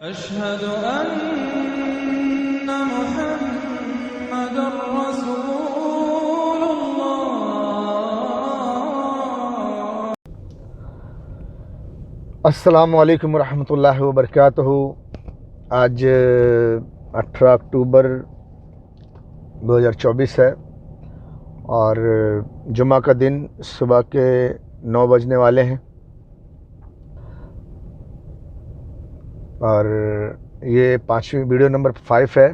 अशहदु अन्ना मुहम्मदुर रसूलुल्लाह। अस्सलामु अलैकुम रहमतुल्लाहि व बरकातहू। आज 18 अक्टूबर 2024 है और जुमा का दिन सुबह के 9 बजने वाले हैं और ये 5वीं वीडियो नंबर 5 है।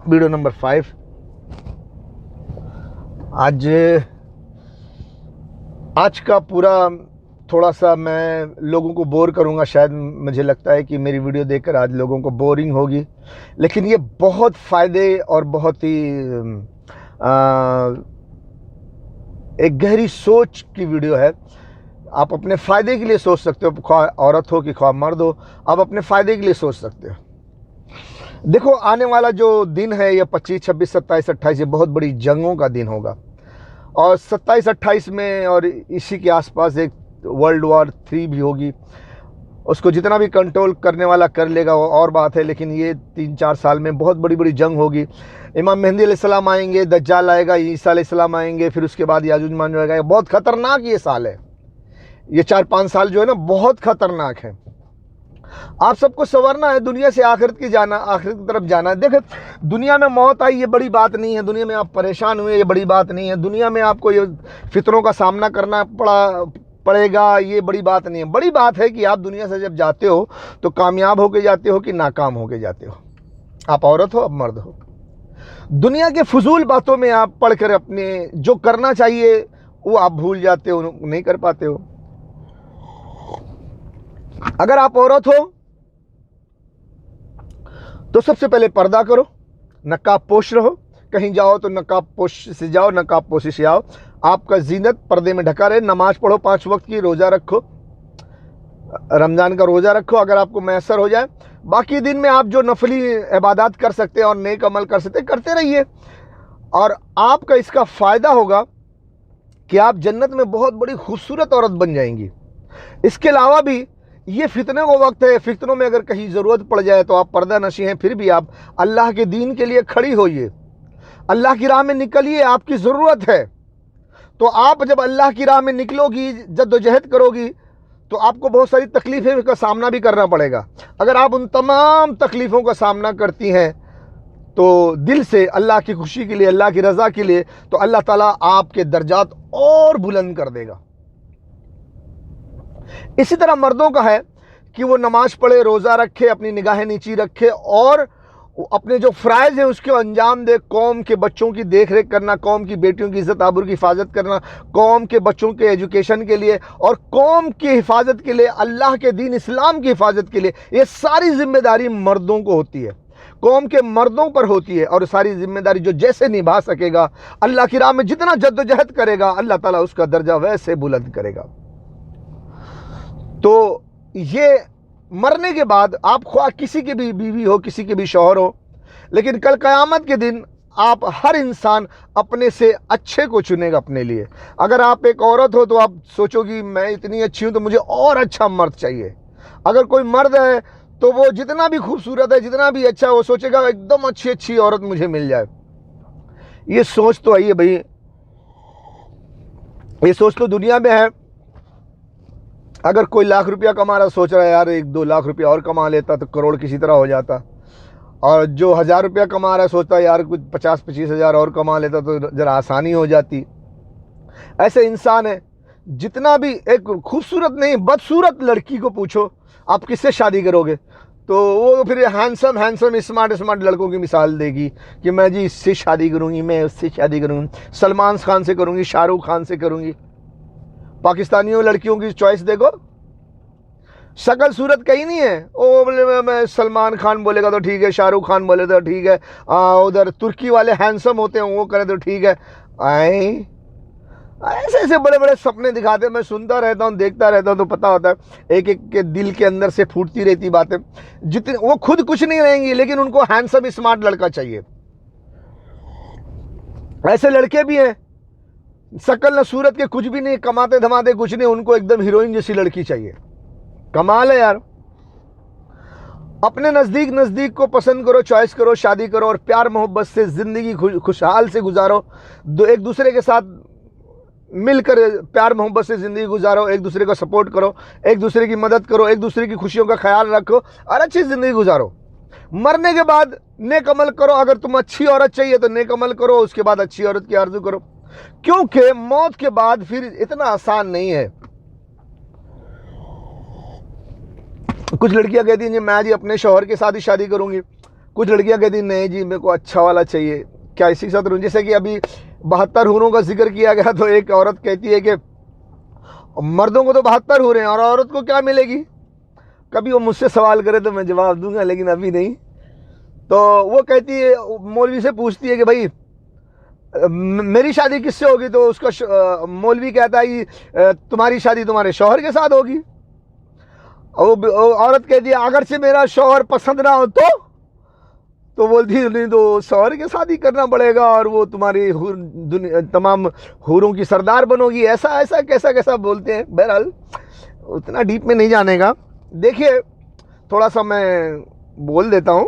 वीडियो नंबर 5 आज का पूरा थोड़ा सा मैं लोगों को बोर करूंगा। शायद मुझे लगता है कि मेरी वीडियो देखकर आज लोगों को बोरिंग होगी, लेकिन ये बहुत फ़ायदे और बहुत ही एक गहरी सोच की वीडियो है। आप अपने फ़ायदे के लिए सोच सकते हो, ख्वाह औरत हो कि ख्वाह मर्द हो, आप अपने फ़ायदे के लिए सोच सकते हो। देखो, आने वाला जो दिन है ये 25, 26, 27, 28 ये बहुत बड़ी जंगों का दिन होगा और 27, 28 में और इसी के आसपास एक वर्ल्ड वॉर 3 भी होगी। उसको जितना भी कंट्रोल करने वाला कर लेगा वो और बात है, लेकिन ये 3-4 साल में बहुत बड़ी बड़ी जंग होगी। इमाम मेहदी अलैहिस्सलाम आएंगे, दज्जाल आएगा, ईसा अलैहिस्सलाम आएंगे, फिर उसके बाद याजूज माजूज आएगा। बहुत ख़तरनाक ये साल है, ये 4-5 साल जो है ना बहुत ख़तरनाक है। आप सबको संवरना है, दुनिया से आखिरत की तरफ जाना है। देखो, दुनिया में मौत आई ये बड़ी बात नहीं है, दुनिया में आप परेशान हुए ये बड़ी बात नहीं है, दुनिया में आपको ये फितरों का सामना करना पड़ेगा ये बड़ी बात नहीं है। बड़ी बात है कि आप दुनिया से जब जाते हो तो कामयाब होके जाते हो कि नाकाम होके जाते हो। आप औरत हो, आप मर्द हो। दुनिया के फजूल बातों में आप पढ़कर अपने जो करना चाहिए वो आप भूल जाते हो, नहीं कर पाते हो। अगर आप औरत हो तो सबसे पहले पर्दा करो, नकाब पोश रहो। कहीं जाओ तो नकाब पोश से जाओ, नकाब पोशी से आओ। आपका जीनत पर्दे में ढका रहे। नमाज पढ़ो 5 वक्त की, रोज़ा रखो, रमज़ान का रोज़ा रखो अगर आपको मैसर हो जाए। बाकी दिन में आप जो नफली इबादत कर सकते हैं और नेक अमल कर सकते हैं करते रहिए और आपका इसका फ़ायदा होगा कि आप जन्नत में बहुत बड़ी खूबसूरत औरत बन जाएंगी। इसके अलावा भी ये फितने का वक्त है, फितनों में अगर कहीं ज़रूरत पड़ जाए तो आप पर्दा नशी हैं, फिर भी आप अल्लाह के दीन के लिए खड़ी होइए, अल्लाह की राह में निकलिए। आपकी ज़रूरत है तो आप जब अल्लाह की राह में निकलोगी, जद्दोजहद करोगी तो आपको बहुत सारी तकलीफ़ें का सामना भी करना पड़ेगा। अगर आप उन तमाम तकलीफ़ों का सामना करती हैं तो दिल से अल्लाह की खुशी के लिए, अल्लाह की रज़ा के लिए, तो अल्लाह ताला आपके दर्जात और बुलंद कर देगा। इसी तरह मर्दों का है कि वो नमाज पढ़े, रोज़ा रखे, अपनी निगाहें नीची रखे और अपने जो फ़राइज़ हैं उसके अंजाम दे। कौम के बच्चों की देख रेख करना, कौम की बेटियों की इज़्ज़त आबरू की हिफाजत करना, कौम के बच्चों के एजुकेशन के लिए और कौम की हिफाजत के लिए, अल्लाह के दीन इस्लाम की हिफाजत के लिए, ये सारी जिम्मेदारी मर्दों को होती है, कौम के मर्दों पर होती है। और सारी जिम्मेदारी जो जैसे निभा सकेगा, अल्लाह की राह में जितना जद्दोजहद करेगा, अल्लाह ताला उसका दर्जा वैसे बुलंद करेगा। तो ये मरने के बाद आप ख्वाह किसी की भी बीवी हो, किसी के भी शौहर हो, लेकिन कल क़यामत के दिन आप हर इंसान अपने से अच्छे को चुनेगा अपने लिए। अगर आप एक औरत हो तो आप सोचोगी मैं इतनी अच्छी हूँ तो मुझे और अच्छा मर्द चाहिए। अगर कोई मर्द है तो वो जितना भी खूबसूरत है, जितना भी अच्छा है, वो सोचेगा एकदम अच्छी अच्छी औरत मुझे मिल जाए। ये सोच तो आइए भाई, ये सोच तो दुनिया में है। अगर कोई लाख रुपया कमा रहा सोच रहा है यार 1-2 लाख रुपया और कमा लेता तो करोड़ किसी तरह हो जाता, और जो 1000 रुपया कमा रहा है सोचता है यार कुछ 50-25 हज़ार और कमा लेता तो ज़रा आसानी हो जाती। ऐसे इंसान है। जितना भी एक खूबसूरत नहीं बदसूरत लड़की को पूछो आप किससे शादी करोगे तो वो फिर हैंडसम स्मार्ट लड़कों की मिसाल देगी कि मैं जी इससे शादी करूँगी, मैं उससे शादी करूँगी, सलमान खान से करूँगी, शाहरुख खान से करूँगी। पाकिस्तानियों लड़कियों की चॉइस देखो, शक्ल सूरत कहीं नहीं है। ओ बोले मैं सलमान खान बोलेगा तो ठीक है, शाहरुख खान बोले तो ठीक है, उधर तुर्की वाले हैंडसम होते हैं वो करे तो ठीक है। ऐसे ऐसे बड़े बड़े सपने दिखाते हैं। मैं सुनता रहता हूँ, देखता रहता हूँ तो पता होता है एक एक के दिल के अंदर से फूटती रहती बातें। जितने वो खुद कुछ नहीं रहेंगी लेकिन उनको हैंडसम स्मार्ट लड़का चाहिए। ऐसे लड़के भी हैं, शक्ल न सूरत के कुछ भी नहीं, कमाते धमाते कुछ नहीं, उनको एकदम हीरोइन जैसी लड़की चाहिए। कमाल है यार। अपने नज़दीक नज़दीक को पसंद करो, चॉइस करो, शादी करो और प्यार मोहब्बत से ज़िंदगी खुशहाल से गुजारो। एक दूसरे के साथ मिलकर प्यार मोहब्बत से ज़िंदगी गुजारो, एक दूसरे को सपोर्ट करो, एक दूसरे की मदद करो, एक दूसरे की खुशियों का ख्याल रखो और अच्छी ज़िंदगी गुजारो। मरने के बाद नेक अमल करो। अगर तुम अच्छी औरत चाहिए तो नेक अमल करो, उसके बाद अच्छी औरत की आरज़ू करो, क्योंकि मौत के बाद फिर इतना आसान नहीं है। कुछ लड़कियां कहती हैं जी मैं जी अपने शौहर के साथ ही शादी करूंगी, कुछ लड़कियां कहती हैं नहीं जी मेरे को अच्छा वाला चाहिए, क्या इसी के साथ रहूं। जैसे कि अभी 72 हूरों का जिक्र किया गया, तो एक औरत कहती है कि मर्दों को तो 72 हूरें हैं और औरत को क्या मिलेगी। कभी वो मुझसे सवाल करे तो मैं जवाब दूंगा, लेकिन अभी नहीं। तो वो कहती है, मौलवी से पूछती है कि भाई मेरी शादी किससे होगी, तो उसका मौलवी कहता है कि तुम्हारी शादी तुम्हारे शौहर के साथ होगी। और औरत कहती है अगर से मेरा शौहर पसंद ना हो तो बोलती है नहीं तो शौहर के साथ ही करना पड़ेगा और वो तुम्हारी तमाम हूरों की सरदार बनोगी। ऐसा ऐसा कैसा कैसा बोलते हैं। बहरहाल उतना डीप में नहीं जाने का। देखिए थोड़ा सा मैं बोल देता हूँ।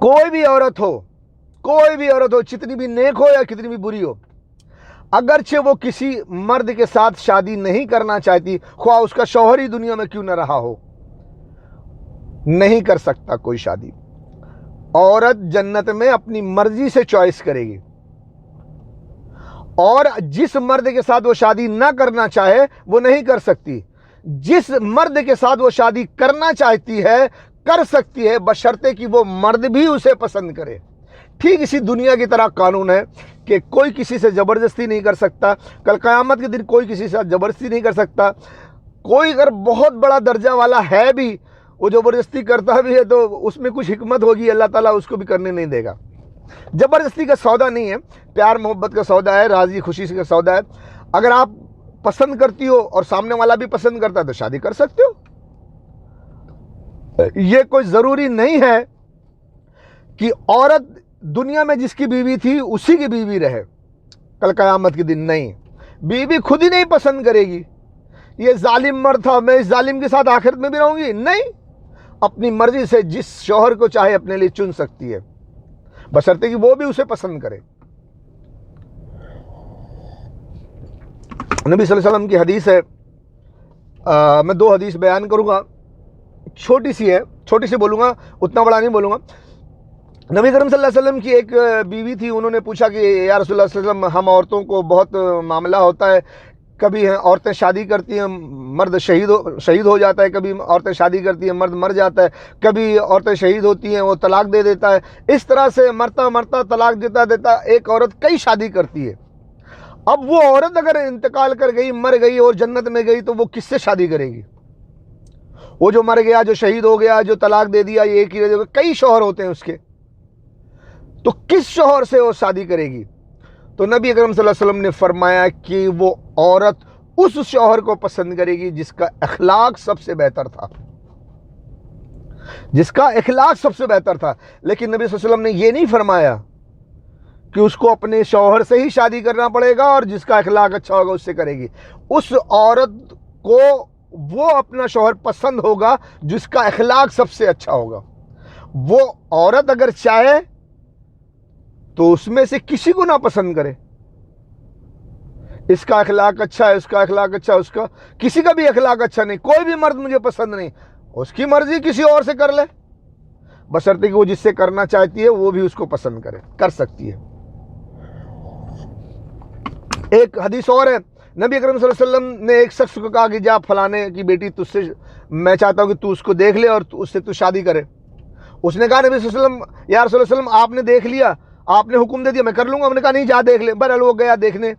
कोई भी औरत हो, जितनी भी नेक हो या कितनी भी बुरी हो, अगरचे वो किसी मर्द के साथ शादी नहीं करना चाहती, ख्वाह उसका शौहर ही दुनिया में क्यों न रहा हो, नहीं कर सकता कोई शादी। औरत जन्नत में अपनी मर्जी से चॉइस करेगी और जिस मर्द के साथ वो शादी ना करना चाहे वो नहीं कर सकती। जिस मर्द के साथ वो शादी करना चाहती है कर सकती है, बशर्ते कि वो मर्द भी उसे पसंद करे। ठीक इसी दुनिया की तरह कानून है कि कोई किसी से ज़बरदस्ती नहीं कर सकता। कल क़यामत के दिन कोई किसी से ज़बरदस्ती नहीं कर सकता। कोई अगर बहुत बड़ा दर्जा वाला है भी, वो ज़बरदस्ती करता भी है तो उसमें कुछ हिकमत होगी, अल्लाह ताला उसको भी करने नहीं देगा। ज़बरदस्ती का सौदा नहीं है, प्यार मोहब्बत का सौदा है, राज़ी खुशी का सौदा है। अगर आप पसंद करती हो और सामने वाला भी पसंद करता है तो शादी कर सकते हो। ये कोई ज़रूरी नहीं है कि औरत दुनिया में जिसकी बीवी थी उसी की बीवी रहे कल क़यामत के दिन। नहीं, बीवी खुद ही नहीं पसंद करेगी ये जालिम मर्द था, मैं इस जालिम के साथ आखिरत में भी रहूंगी। नहीं, अपनी मर्जी से जिस शौहर को चाहे अपने लिए चुन सकती है, बशर्ते कि वो भी उसे पसंद करे। नबी सल्लल्लाहु अलैहि वसल्लम की हदीस है, मैं 2 हदीस बयान करूंगा, छोटी सी है, छोटी सी बोलूंगा, उतना बड़ा नहीं बोलूंगा। नबी करीम सल्लल्लाहु अलैहि वसल्लम की एक बीवी थी, उन्होंने पूछा कि या रसूलुल्लाह सल्लल्लाहु अलैहि वसल्लम, हम औरतों को बहुत मामला होता है, कभी औरतें शादी करती हैं मर्द शहीद हो जाता है, कभी औरतें शादी करती हैं मर्द मर जाता है, कभी औरतें शहीद होती हैं वो तलाक दे देता है। इस तरह से मरता मरता तलाक देता देता एक औरत कई शादी करती है। अब वो औरत अगर इंतकाल कर गई, मर गई और जन्नत में गई तो वो किससे शादी करेगी। वो जो मर गया, जो शहीद हो गया, जो तलाक दे दिया, ये एक ही रह, कई शौहर होते हैं उसके, तो किस शौहर से वो शादी करेगी। तो नबी अकरम सल्लल्लाहु अलैहि वसल्लम ने फरमाया कि वो औरत उस शौहर को पसंद करेगी जिसका अखलाक सबसे बेहतर था, जिसका अखलाक सबसे बेहतर था। लेकिन नबी सल्लल्लाहु अलैहि वसल्लम ने ये नहीं फरमाया कि उसको अपने शौहर से ही शादी करना पड़ेगा और जिसका अखलाक अच्छा होगा उससे करेगी। उस औरत को वो अपना शौहर पसंद होगा जिसका अखलाक सबसे अच्छा होगा। वो औरत अगर चाहे तो उसमें से किसी को ना पसंद करे, इसका अखलाक अच्छा है, उसका अखलाक अच्छा है, उसका किसी का भी अखलाक अच्छा नहीं, कोई भी मर्द मुझे पसंद नहीं, उसकी मर्जी किसी और से कर ले, बशर्ते कि वो जिससे करना चाहती है वो भी उसको पसंद करे, कर सकती है। एक हदीस और है, नबी अकरम सल्लल्लाहु अलैहि वसल्लम ने एक शख्स को कहा कि जा फलाने की बेटी तुझसे, मैं चाहता हूं कि तू उसको देख ले और उससे तू शादी करे। उसने कहा नबी सल्लल्लाहु अलैहि वसल्लम, या रसूल सल्लल्लाहु अलैहि वसल्लम आपने देख लिया, आपने हुक्म दे दिया, मैं कर लूंगा। हमने कहा नहीं जा देख ले। बहरहाल वो गया देखने।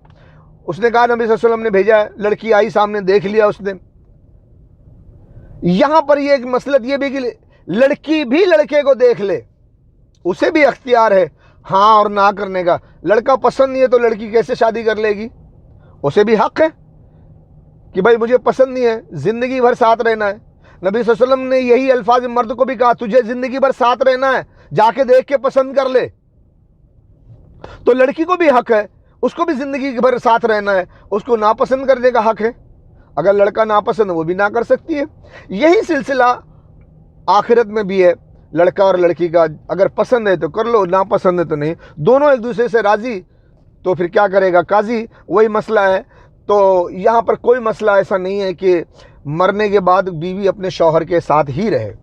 उसने कहा नबी सल्लल्लाहु अलैहि वसल्लम ने भेजा है, लड़की आई सामने, देख लिया उसने। यहां पर ये एक मसलत ये भी कि लड़की भी लड़के को देख ले, उसे भी अख्तियार है हाँ और ना करने का। लड़का पसंद नहीं है तो लड़की कैसे शादी कर लेगी, उसे भी हक है कि भाई मुझे पसंद नहीं है, जिंदगी भर साथ रहना है। नबी सल्लल्लाहु अलैहि वसल्लम ने यही अल्फाज मर्द को भी कहा, तुझे जिंदगी भर साथ रहना है, जाके देख के पसंद कर ले। तो लड़की को भी हक है, उसको भी जिंदगी भर साथ रहना है, उसको नापसंद करने का हक है। अगर लड़का नापसंद है वो भी ना कर सकती है। यही सिलसिला आखिरत में भी है, लड़का और लड़की का। अगर पसंद है तो कर लो, ना पसंद है तो नहीं। दोनों एक दूसरे से राजी तो फिर क्या करेगा काजी, वही मसला है। तो यहाँ पर कोई मसला ऐसा नहीं है कि मरने के बाद बीवी अपने शौहर के साथ ही रहे।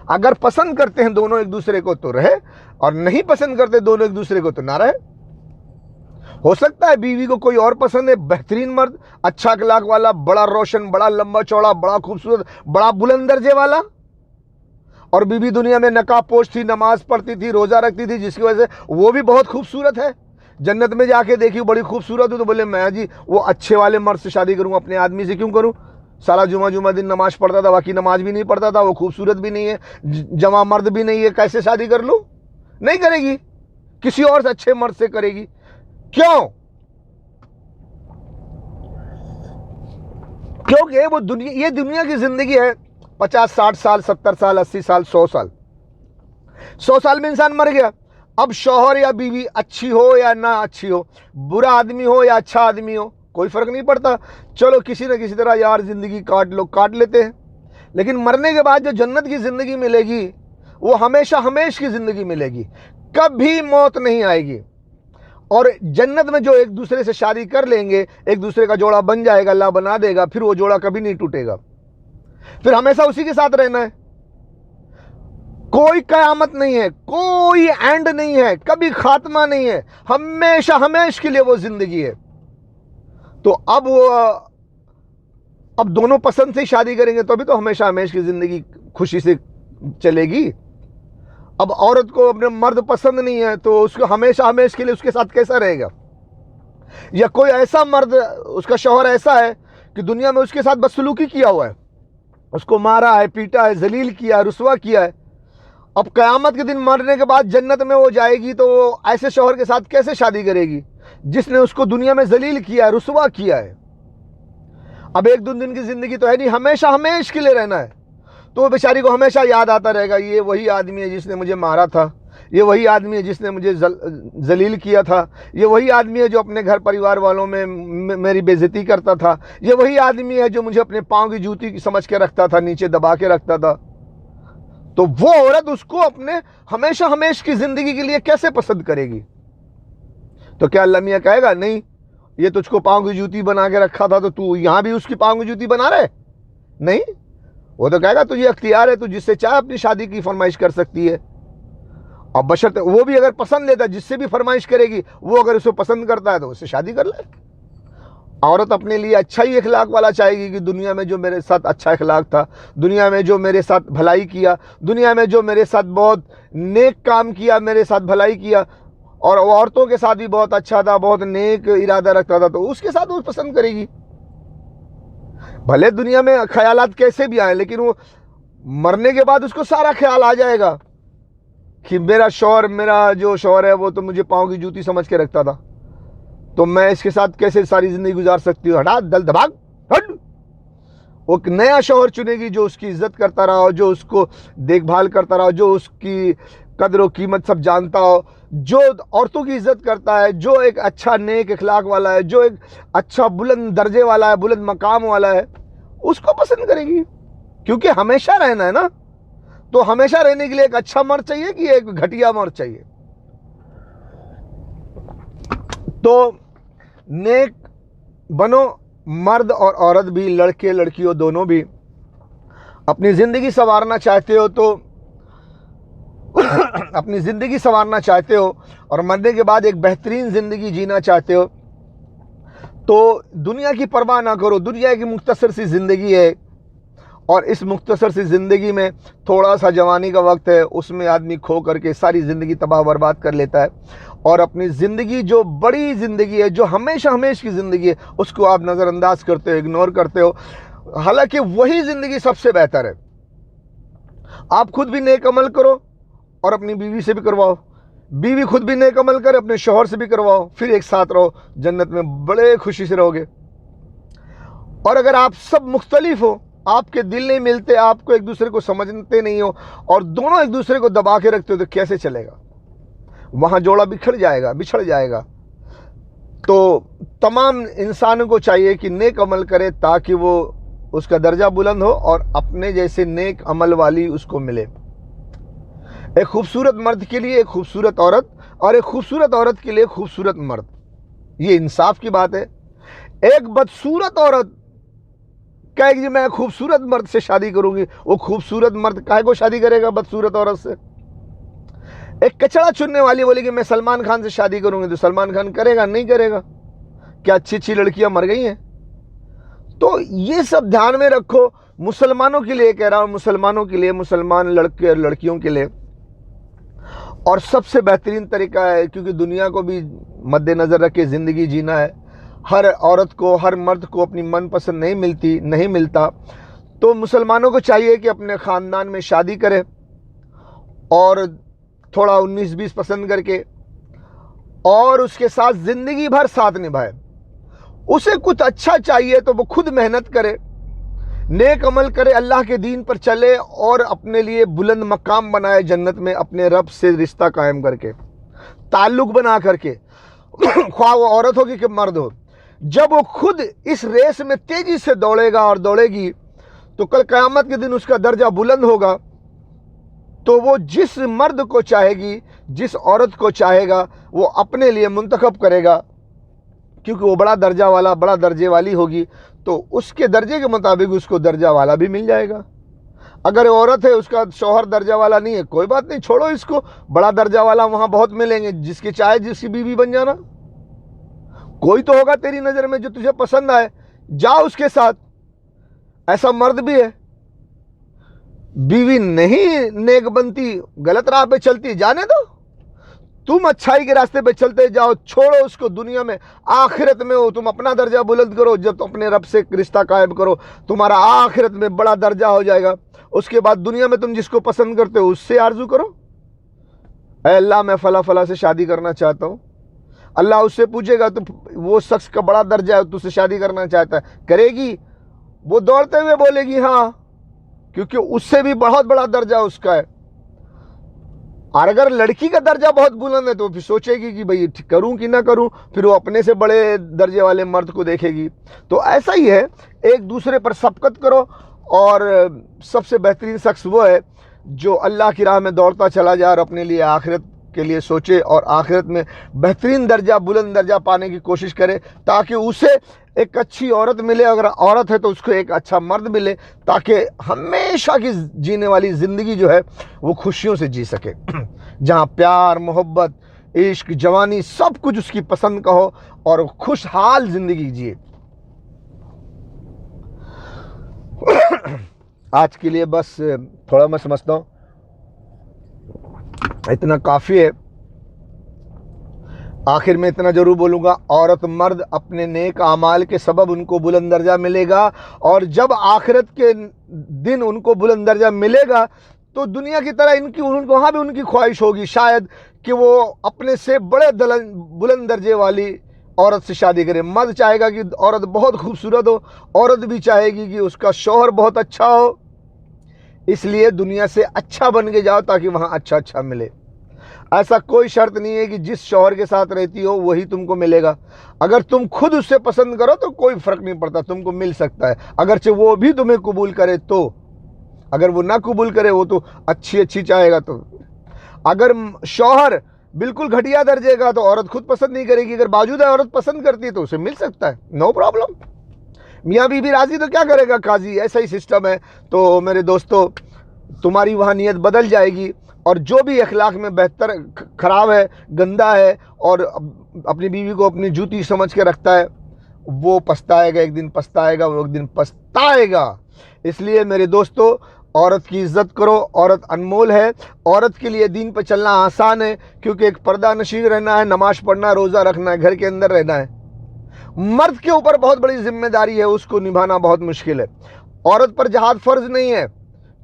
अगर पसंद करते हैं दोनों एक दूसरे को तो रहे, और नहीं पसंद करते दोनों एक दूसरे को तो ना रहे। हो सकता है बीवी को कोई और पसंद है, बेहतरीन मर्द, अच्छा अखलाक वाला, बड़ा रोशन, बड़ा लंबा चौड़ा, बड़ा खूबसूरत, बड़ा बुलंद दर्जे वाला, और बीवी दुनिया में नकाब पोश थी, नमाज पढ़ती थी, रोजा रखती थी, जिसकी वजह से वो भी बहुत खूबसूरत है। जन्नत में जाके देखी बड़ी खूबसूरत हो तो बोले मैं जी वो अच्छे वाले मर्द से शादी करूं, अपने आदमी से क्यों करूं? सारा जुमा दिन नमाज पढ़ता था, बाकी नमाज भी नहीं पढ़ता था, वो खूबसूरत भी नहीं है, जमा मर्द भी नहीं है, कैसे शादी कर लूं? नहीं करेगी, किसी और से अच्छे मर्द से करेगी। क्यों? क्योंकि वो ये दुनिया की जिंदगी है। 50, 60 साल, 70 साल, 80 साल, 100 साल। 100 साल में इंसान मर गया। अब शौहर या बीवी अच्छी हो या ना अच्छी हो, बुरा आदमी हो या अच्छा आदमी हो, कोई फर्क नहीं पड़ता। चलो किसी न किसी तरह यार जिंदगी काट लेते हैं। लेकिन मरने के बाद जो जन्नत की जिंदगी मिलेगी वो हमेशा हमेश की जिंदगी मिलेगी, कभी मौत नहीं आएगी। और जन्नत में जो एक दूसरे से शादी कर लेंगे, एक दूसरे का जोड़ा बन जाएगा, अल्लाह बना देगा, फिर वो जोड़ा कभी नहीं टूटेगा, फिर हमेशा उसी के साथ रहना है। कोई कयामत नहीं है, कोई एंड नहीं है, कभी खात्मा नहीं है, हमेशा हमेश के लिए वो जिंदगी है। तो अब दोनों पसंद से शादी करेंगे तो अभी तो हमेशा हमेश की जिंदगी खुशी से चलेगी। अब औरत को अपने मर्द पसंद नहीं है तो उसको हमेशा हमेश के लिए उसके साथ कैसा रहेगा? या कोई ऐसा मर्द, उसका शौहर ऐसा है कि दुनिया में उसके साथ बदसलूकी किया हुआ है, उसको मारा है, पीटा है, जलील किया है, रुसवा किया है। अब कयामत के दिन मरने के बाद जन्नत में वो जाएगी तो वो ऐसे शौहर के साथ कैसे शादी करेगी जिसने उसको दुनिया में जलील किया है, रुसवा किया है? अब एक दो दिन की जिंदगी तो है नहीं, हमेशा हमेश के लिए रहना है। तो वो बेचारी को हमेशा याद आता रहेगा, ये वही आदमी है जिसने मुझे मारा था, ये वही आदमी है जिसने मुझे जलील किया था, ये वही आदमी है जो अपने घर परिवार वालों में मेरी बेइज्जती करता था, ये वही आदमी है जो मुझे अपने पाँव की जूती समझ के रखता था, नीचे दबा के रखता था। तो वो औरत उसको अपने हमेशा हमेश की जिंदगी के लिए कैसे पसंद करेगी? तो क्या अल्लाह मियां कहेगा नहीं ये तुझको पाँव की जूती बना के रखा था तो तू यहां भी उसकी पाँव की जूती बना रहे? नहीं, वो तो कहेगा तुझे अख्तियार है, तू जिससे चाहे अपनी शादी की फरमाइश कर सकती है। और बशर्ते वो भी अगर पसंद लेता है, जिससे भी फरमाइश करेगी, वो अगर उसको पसंद करता है तो उससे शादी कर ले। औरत अपने लिए अच्छा ही अखलाक वाला चाहेगी कि दुनिया में जो मेरे साथ अच्छा अखलाक था, दुनिया में जो मेरे साथ भलाई किया, दुनिया में जो मेरे साथ बहुत नेक काम किया, मेरे साथ भलाई किया, और औरतों के साथ भी बहुत अच्छा था, बहुत नेक इरादा रखता था, तो उसके साथ वो पसंद करेगी। भले दुनिया में ख्यालात कैसे भी आए, लेकिन वो मरने के बाद उसको सारा ख्याल आ जाएगा कि मेरा जो शौहर है वो तो मुझे पाँव की जूती समझ के रखता था, तो मैं इसके साथ कैसे सारी जिंदगी गुजार सकती हूँ? हटा, दल दबाग, हट। वो नया शौहर चुनेगी जो उसकी इज्जत करता रहा, जो उसको देखभाल करता रहा, जो उसकी कदर और कीमत सब जानता हो, जो औरतों की इज्जत करता है, जो एक अच्छा नेक अखलाक वाला है, जो एक अच्छा बुलंद दर्जे वाला है, बुलंद मकाम वाला है, उसको पसंद करेगी। क्योंकि हमेशा रहना है ना, तो हमेशा रहने के लिए एक अच्छा मर्द चाहिए कि एक घटिया मर्द चाहिए? तो नेक बनो, मर्द और औरत भी, लड़के लड़कियों दोनों भी। अपनी जिंदगी संवारना चाहते हो तो अपनी जिंदगी संवारना चाहते हो और मरने के बाद एक बेहतरीन जिंदगी जीना चाहते हो तो दुनिया की परवाह ना करो। दुनिया की मुख्तसर सी जिंदगी है, और इस मुख्तसर सी ज़िंदगी में थोड़ा सा जवानी का वक्त है, उसमें आदमी खो करके सारी ज़िंदगी तबाह बर्बाद कर लेता है। और अपनी ज़िंदगी जो बड़ी ज़िंदगी है, जो हमेशा हमेश की ज़िंदगी है, उसको आप नज़रअंदाज करते हो, इग्नोर करते हो। हालांकि वही ज़िंदगी सबसे बेहतर है। आप खुद भी नेक अमल करो और अपनी बीवी से भी करवाओ, बीवी खुद भी नेक अमल करे, अपने शौहर से भी करवाओ, फिर एक साथ रहो, जन्नत में बड़े खुशी से रहोगे। और अगर आप सब मुख्तलिफ हो, आपके दिल नहीं मिलते, आपको एक दूसरे को समझते नहीं हो और दोनों एक दूसरे को दबा के रखते हो, तो कैसे चलेगा? वहां जोड़ा बिछड़ जाएगा। तो तमाम इंसानों को चाहिए कि नेक अमल करे ताकि वो उसका दर्जा बुलंद हो और अपने जैसे नेक अमल वाली उसको मिले। एक खूबसूरत मर्द के लिए एक खूबसूरत औरत और एक खूबसूरत औरत के लिए खूबसूरत मर्द, ये इंसाफ की बात है। एक बदसूरत औरत कहेगी मैं खूबसूरत मर्द से शादी करूंगी, वो खूबसूरत मर्द काहे को शादी करेगा बदसूरत औरत से? एक कचड़ा चुनने वाली बोलेगी मैं सलमान खान से शादी करूंगी, तो सलमान खान करेगा नहीं करेगा? क्या अच्छी अच्छी लड़कियां मर गई हैं? तो ये सब ध्यान में रखो। मुसलमानों के लिए कह रहा हूं, मुसलमानों के लिए, मुसलमान लड़के और लड़कियों के लिए। और सबसे बेहतरीन तरीका है, क्योंकि दुनिया को भी मद्देनजर रख के ज़िंदगी जीना है। हर औरत को, हर मर्द को अपनी मनपसंद नहीं मिलता, तो मुसलमानों को चाहिए कि अपने ख़ानदान में शादी करें और थोड़ा 19-20 पसंद करके और उसके साथ ज़िंदगी भर साथ निभाए। उसे कुछ अच्छा चाहिए तो वो खुद मेहनत करे, नेक अमल करे, अल्लाह के दीन पर चले और अपने लिए बुलंद मकाम बनाए जन्नत में, अपने रब से रिश्ता कायम करके, ताल्लुक़ बना करके, ख्वाह वो औरत होगी कि मर्द हो। जब वो खुद इस रेस में तेजी से दौड़ेगा और दौड़ेगी तो कल क़यामत के दिन उसका दर्जा बुलंद होगा। तो वो जिस मर्द को चाहेगी, जिस औरत को चाहेगा, वो अपने लिए मुंतखब करेगा, क्योंकि वो बड़ा दर्जा वाला, बड़ा दर्जे वाली होगी, तो उसके दर्जे के मुताबिक उसको दर्जा वाला भी मिल जाएगा। अगर औरत है, उसका शौहर दर्जा वाला नहीं है, कोई बात नहीं, छोड़ो इसको, बड़ा दर्जा वाला वहाँ बहुत मिलेंगे, जिसकी चाहे जिसकी बीवी बन जाना। कोई तो होगा तेरी नज़र में जो तुझे पसंद आए, जाओ उसके साथ। ऐसा मर्द भी है। बीवी नहीं नेक बनती, गलत राह पे चलती, जाने दो, तुम अच्छाई के रास्ते पे चलते जाओ, छोड़ो उसको। दुनिया में, आखिरत में हो तुम अपना दर्जा बुलंद करो, जब तुम अपने रब से रिश्ता कायम करो, तुम्हारा आखिरत में बड़ा दर्जा हो जाएगा। उसके बाद दुनिया में तुम जिसको पसंद करते हो उससे आरजू करो, ऐ अल्लाह मैं फला फला से शादी करना चाहता हूँ। अल्लाह उससे पूछेगा तो वो शख्स का बड़ा दर्जा है, तुझसे शादी करना चाहता है, करेगी? वो दौड़ते हुए बोलेगी हाँ, क्योंकि उससे भी बहुत बड़ा दर्जा उसका है। और अगर लड़की का दर्जा बहुत बुलंद है तो फिर सोचेगी कि भाई करूं कि ना करूं, फिर वो अपने से बड़े दर्जे वाले मर्द को देखेगी। तो ऐसा ही है, एक दूसरे पर शफ़क़त करो। और सबसे बेहतरीन शख्स वो है जो अल्लाह की राह में दौड़ता चला जाए और अपने लिए आखिरत के लिए सोचे और आखिरत में बेहतरीन दर्जा, बुलंद दर्जा पाने की कोशिश करे, ताकि उसे एक अच्छी औरत मिले, अगर औरत है तो उसको एक अच्छा मर्द मिले, ताकि हमेशा की जीने वाली ज़िंदगी जो है वो खुशियों से जी सके, जहाँ प्यार, मोहब्बत, इश्क, जवानी सब कुछ उसकी पसंद का हो और खुशहाल ज़िंदगी जिए। आज के लिए बस थोड़ा मैं समझता हूँ इतना काफ़ी है। आखिर में इतना जरूर बोलूँगा, औरत मर्द अपने नेक आमाल के सबब उनको बुलंद दर्जा मिलेगा, और जब आखिरत के दिन उनको बुलंद दर्जा मिलेगा तो दुनिया की तरह इनकी उनको वहाँ भी उनकी ख्वाहिश होगी शायद कि वो अपने से बड़े बुलंद दर्जे वाली औरत से शादी करे। मर्द चाहेगा कि औरत बहुत खूबसूरत हो, औरत भी चाहेगी कि उसका शौहर बहुत अच्छा हो। इसलिए दुनिया से अच्छा बन के जाओ ताकि वहाँ अच्छा अच्छा मिले। ऐसा कोई शर्त नहीं है कि जिस शौहर के साथ रहती हो वही तुमको मिलेगा। अगर तुम खुद उससे पसंद करो तो कोई फ़र्क नहीं पड़ता, तुमको मिल सकता है, अगरचे वो भी तुम्हें कबूल करे तो। अगर वो ना कबूल करे, वो तो अच्छी अच्छी चाहेगा तो। अगर शौहर बिल्कुल घटिया दर्जे का तो औरत खुद पसंद नहीं करेगी, अगर बावजूद औरत पसंद करती है तो उसे मिल सकता है, नो प्रॉब्लम। मियाँ बीबी राजी तो क्या करेगा काजी, ऐसा ही सिस्टम है। तो मेरे दोस्तों, तुम्हारी वहाँ नीयत बदल जाएगी, और जो भी अखलाक में बेहतर ख़राब है, गंदा है, और अपनी बीवी को अपनी जूती समझ के रखता है, वो पछताएगा, एक दिन पछताएगा, वो एक दिन पछताएगा। इसलिए मेरे दोस्तों, औरत की इज़्ज़त करो, औरत अनमोल है। औरत के लिए दीन पर चलना आसान है, क्योंकि एक पर्दा नशीं रहना है, नमाज़ पढ़ना, रोज़ा रखना है, घर के अंदर रहना है। मर्द के ऊपर बहुत बड़ी जिम्मेदारी है, उसको निभाना बहुत मुश्किल है। औरत पर जहाद फ़र्ज नहीं है,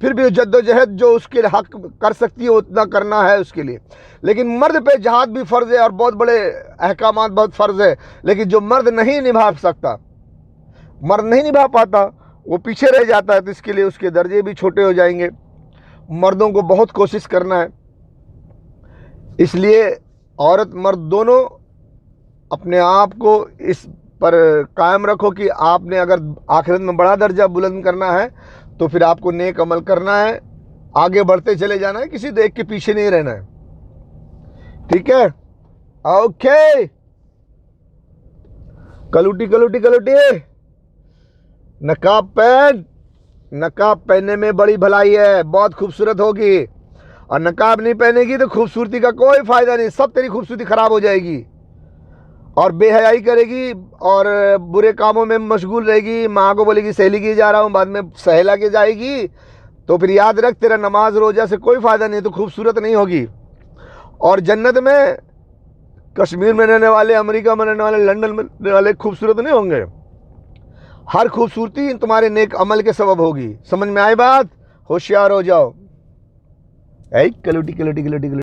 फिर भी जद्दोजहद जो उसके लिए हक कर सकती है उतना करना है उसके लिए। लेकिन मर्द पे जहाद भी फ़र्ज़ है और बहुत बड़े अहकामात बहुत फ़र्ज़ है। लेकिन जो मर्द नहीं निभा सकता, मर्द नहीं निभा पाता, वो पीछे रह जाता है, तो इसके लिए उसके दर्जे भी छोटे हो जाएंगे। मर्दों को बहुत कोशिश करना है। इसलिए औरत मर्द दोनों अपने आप को इस पर कायम रखो कि आपने अगर आखिरत में बड़ा दर्जा बुलंद करना है तो फिर आपको नेक अमल करना है, आगे बढ़ते चले जाना है, किसी देख के पीछे नहीं रहना है। ठीक है, ओके। कलूटी कलूटी कलूटी, नकाब पहनने में बड़ी भलाई है, बहुत खूबसूरत होगी। और नकाब नहीं पहनेगी तो खूबसूरती का कोई फायदा नहीं, सब तेरी खूबसूरती खराब हो जाएगी। और बेहयाई करेगी और बुरे कामों में मशगूल रहेगी, माँ को बोलेगी सहेली की जा रहा हूँ, बाद में सहेला के जाएगी, तो फिर याद रख तेरा नमाज रोजा से कोई फायदा नहीं, तो खूबसूरत नहीं होगी। और जन्नत में कश्मीर में रहने वाले, अमेरिका में रहने वाले, लंदन में रहने वाले खूबसूरत नहीं होंगे। हर खूबसूरती तुम्हारे नेक अमल के सबब होगी। समझ में आई बात? होशियार हो जाओ। कलूटी कलूटी कलूटी कलूटी।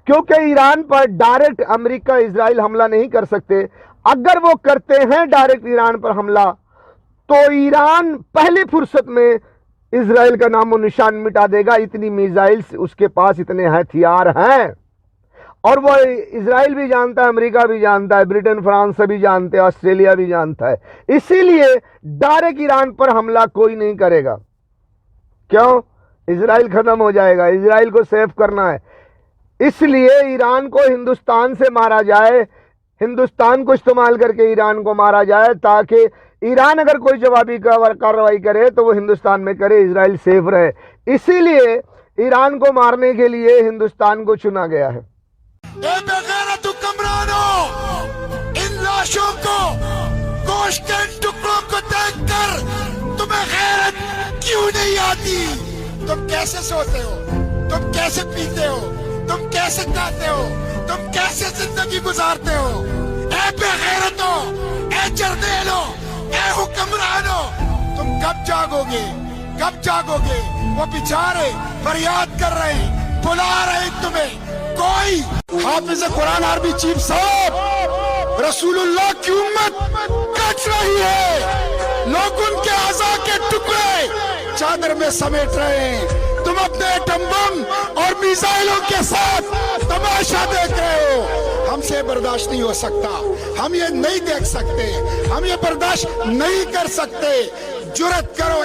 क्योंकि ईरान पर डायरेक्ट अमेरिका इजराइल हमला नहीं कर सकते। अगर वो करते हैं डायरेक्ट ईरान पर हमला, तो ईरान पहली फुर्सत में इजराइल का नामो निशान मिटा देगा। इतनी मिसाइल्स उसके पास, इतने हथियार हैं। और वो इजराइल भी जानता है, अमेरिका भी जानता है, ब्रिटेन फ्रांस सभी जानते हैं, ऑस्ट्रेलिया भी जानता है। इसीलिए डायरेक्ट ईरान पर हमला कोई नहीं करेगा। क्यों? इजराइल खत्म हो जाएगा, इजराइल को सेफ करना है। इसलिए ईरान को हिंदुस्तान से मारा जाए, हिंदुस्तान को इस्तेमाल करके ईरान को मारा जाए, ताकि ईरान अगर कोई जवाबी कार्रवाई करे तो वो हिंदुस्तान में करे, इजराइल सेफ रहे। इसीलिए ईरान को मारने के लिए हिंदुस्तान को चुना गया है। इन लाशों को, गोश्त के टुकड़ों को देखकर तुम्हें गैरत क्यों नहीं आती? तुम कैसे सोते हो? तुम कैसे पीते हो? तुम कैसे खाते हो? तुम कैसे जिंदगी गुजारते हो? ए बेगैरतो, ए जर्नेलो, ए हुक्मरानो, तुम कब जागोगे? कब जागोगे? वो बेचारे फरियाद कर रहे हैं, बुला रहे हैं तुम्हें। कोई हाफिज कुरान आर्मी चीफ साहब रसूलुल्लाह की उम्मत कट रही है, लोग उनके आज़ा के टुकड़े चादर में समेट रहे हैं। तुम अपने एटम बम और मिसाइलों के साथ तमाशा देख रहे हो। हमसे बर्दाश्त नहीं हो सकता, हम ये नहीं देख सकते, हम ये बर्दाश्त नहीं कर सकते। जुर्रत करो।